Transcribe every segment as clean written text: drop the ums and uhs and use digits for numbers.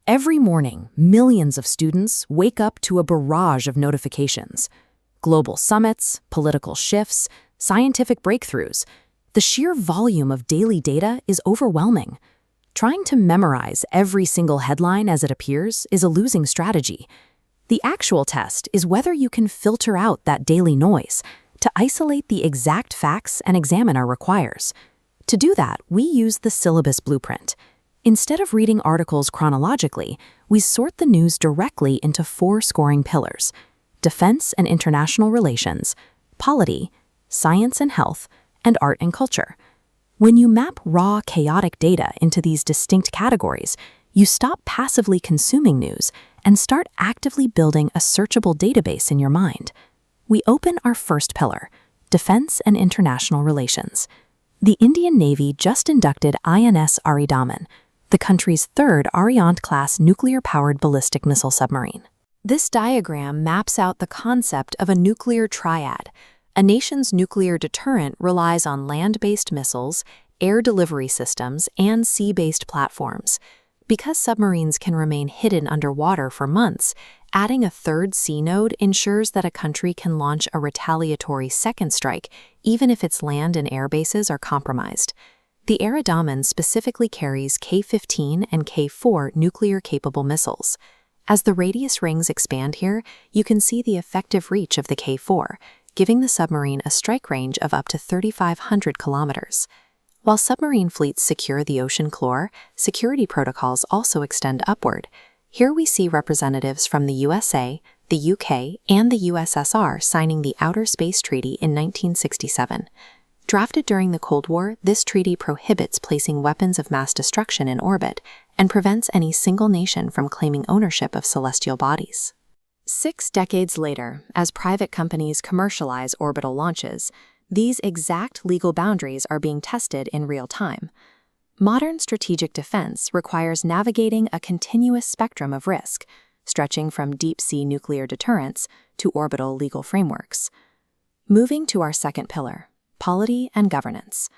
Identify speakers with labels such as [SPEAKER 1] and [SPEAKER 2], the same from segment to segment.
[SPEAKER 1] Every morning, millions of students wake up to a barrage of notifications. Global summits, political shifts, scientific breakthroughs. The sheer volume of daily data is overwhelming. Trying to memorize every single headline as it appears is a losing strategy. The actual test is whether you can filter out that daily noise to isolate the exact facts an examiner requires. To do that, we use the syllabus blueprint. Instead of reading articles chronologically, we sort the news directly into 4 scoring pillars: defense and international relations, polity, science and health, and art and culture. When you map raw, chaotic data into these distinct categories, you stop passively consuming news and start actively building a searchable database in your mind. We open our first pillar, defense and international relations. The Indian Navy just inducted INS Aridaman, the country's 3rd Ariane-class nuclear-powered ballistic missile submarine. This diagram maps out the concept of a nuclear triad. A nation's nuclear deterrent relies on land-based missiles, air delivery systems, and sea-based platforms. Because submarines can remain hidden underwater for months, adding a 3rd sea node ensures that a country can launch a retaliatory second strike, even if its land and air bases are compromised. The Aridaman specifically carries K-15 and K-4 nuclear-capable missiles. As the radius rings expand here, you can see the effective reach of the K-4, giving the submarine a strike range of up to 3,500 kilometers. While submarine fleets secure the ocean floor, security protocols also extend upward. Here we see representatives from the USA, the UK, and the USSR signing the Outer Space Treaty in 1967. Drafted during the Cold War, this treaty prohibits placing weapons of mass destruction in orbit and prevents any single nation from claiming ownership of celestial bodies. 6 decades later, as private companies commercialize orbital launches, these exact legal boundaries are being tested in real time. Modern strategic defense requires navigating a continuous spectrum of risk, stretching from deep-sea nuclear deterrence to orbital legal frameworks. Moving to our second pillar, polity and governance.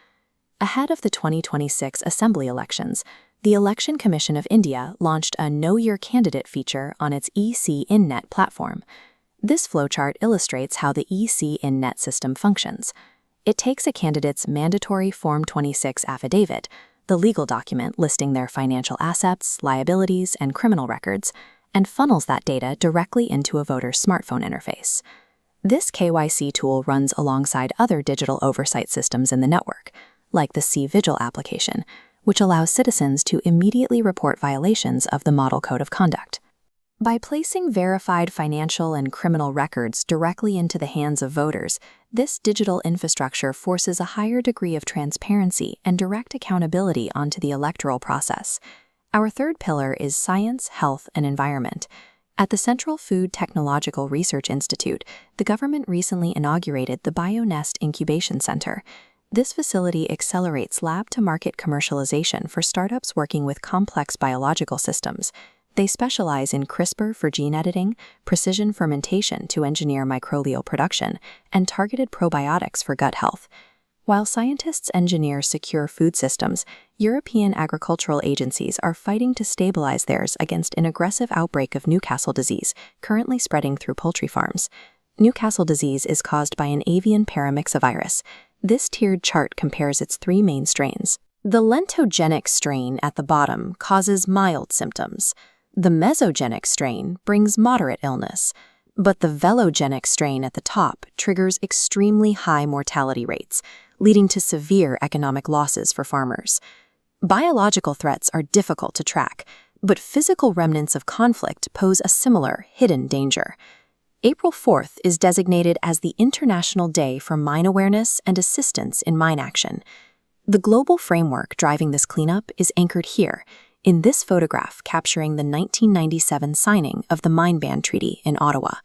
[SPEAKER 1] Ahead of the 2026 Assembly elections, the Election Commission of India launched a Know Your Candidate feature on its EC InNet platform. This flowchart illustrates how the EC InNet system functions. It takes a candidate's mandatory Form 26 affidavit, the legal document listing their financial assets, liabilities, and criminal records, and funnels that data directly into a voter's smartphone interface. This KYC tool runs alongside other digital oversight systems in the network, like the C-Vigil application, which allows citizens to immediately report violations of the Model Code of Conduct. By placing verified financial and criminal records directly into the hands of voters, this digital infrastructure forces a higher degree of transparency and direct accountability onto the electoral process. Our third pillar is science, health, and environment. At the Central Food Technological Research Institute, the government recently inaugurated the BioNest Incubation Center. This facility accelerates lab-to-market commercialization for startups working with complex biological systems. They specialize in CRISPR for gene editing, precision fermentation to engineer microbial production, and targeted probiotics for gut health. While scientists engineer secure food systems, European agricultural agencies are fighting to stabilize theirs against an aggressive outbreak of Newcastle disease, currently spreading through poultry farms. Newcastle disease is caused by an avian paramyxovirus. This tiered chart compares its 3 main strains. The lentogenic strain at the bottom causes mild symptoms. The mesogenic strain brings moderate illness, but the velogenic strain at the top triggers extremely high mortality rates, leading to severe economic losses for farmers. Biological threats are difficult to track, but physical remnants of conflict pose a similar hidden danger. April 4th is designated as the International Day for Mine Awareness and Assistance in Mine Action. The global framework driving this cleanup is anchored here, in this photograph capturing the 1997 signing of the Mine Ban Treaty in Ottawa.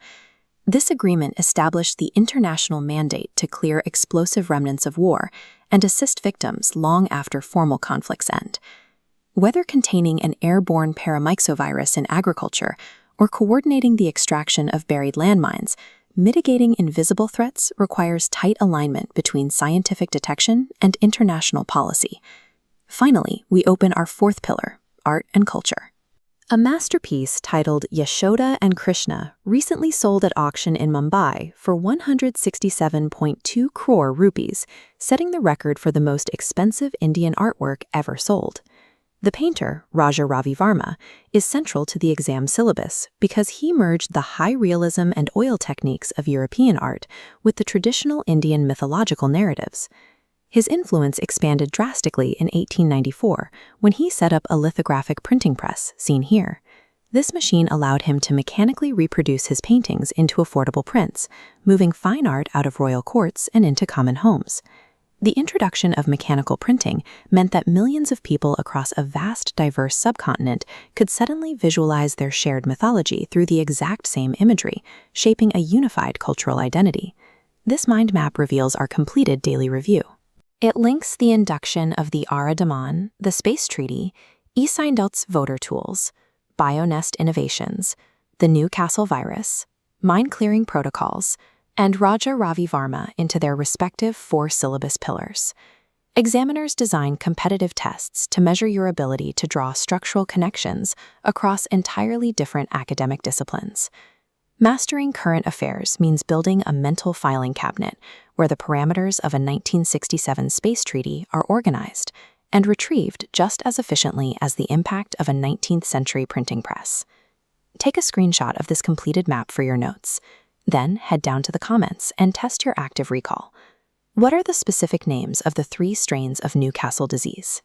[SPEAKER 1] This agreement established the international mandate to clear explosive remnants of war and assist victims long after formal conflicts end. Whether containing an airborne paramyxovirus in agriculture or coordinating the extraction of buried landmines, mitigating invisible threats requires tight alignment between scientific detection and international policy. Finally, we open our fourth pillar, art and culture. A masterpiece titled Yashoda and Krishna recently sold at auction in Mumbai for 167.2 crore rupees, setting the record for the most expensive Indian artwork ever sold. The painter, Raja Ravi Varma, is central to the exam syllabus because he merged the high realism and oil techniques of European art with the traditional Indian mythological narratives. His influence expanded drastically in 1894 when he set up a lithographic printing press, seen here. This machine allowed him to mechanically reproduce his paintings into affordable prints, moving fine art out of royal courts and into common homes. The introduction of mechanical printing meant that millions of people across a vast, diverse subcontinent could suddenly visualize their shared mythology through the exact same imagery, shaping a unified cultural identity. This mind map reveals our completed daily review. It links the induction of the Ara-Daman, the Space Treaty, eSign.'s voter tools, BioNest innovations, the Newcastle virus, mine-clearing protocols, and Raja Ravi Varma into their respective 4 syllabus pillars. Examiners design competitive tests to measure your ability to draw structural connections across entirely different academic disciplines. Mastering current affairs means building a mental filing cabinet where the parameters of a 1967 space treaty are organized and retrieved just as efficiently as the impact of a 19th century printing press. Take a screenshot of this completed map for your notes. Then head down to the comments and test your active recall. What are the specific names of the 3 strains of Newcastle disease?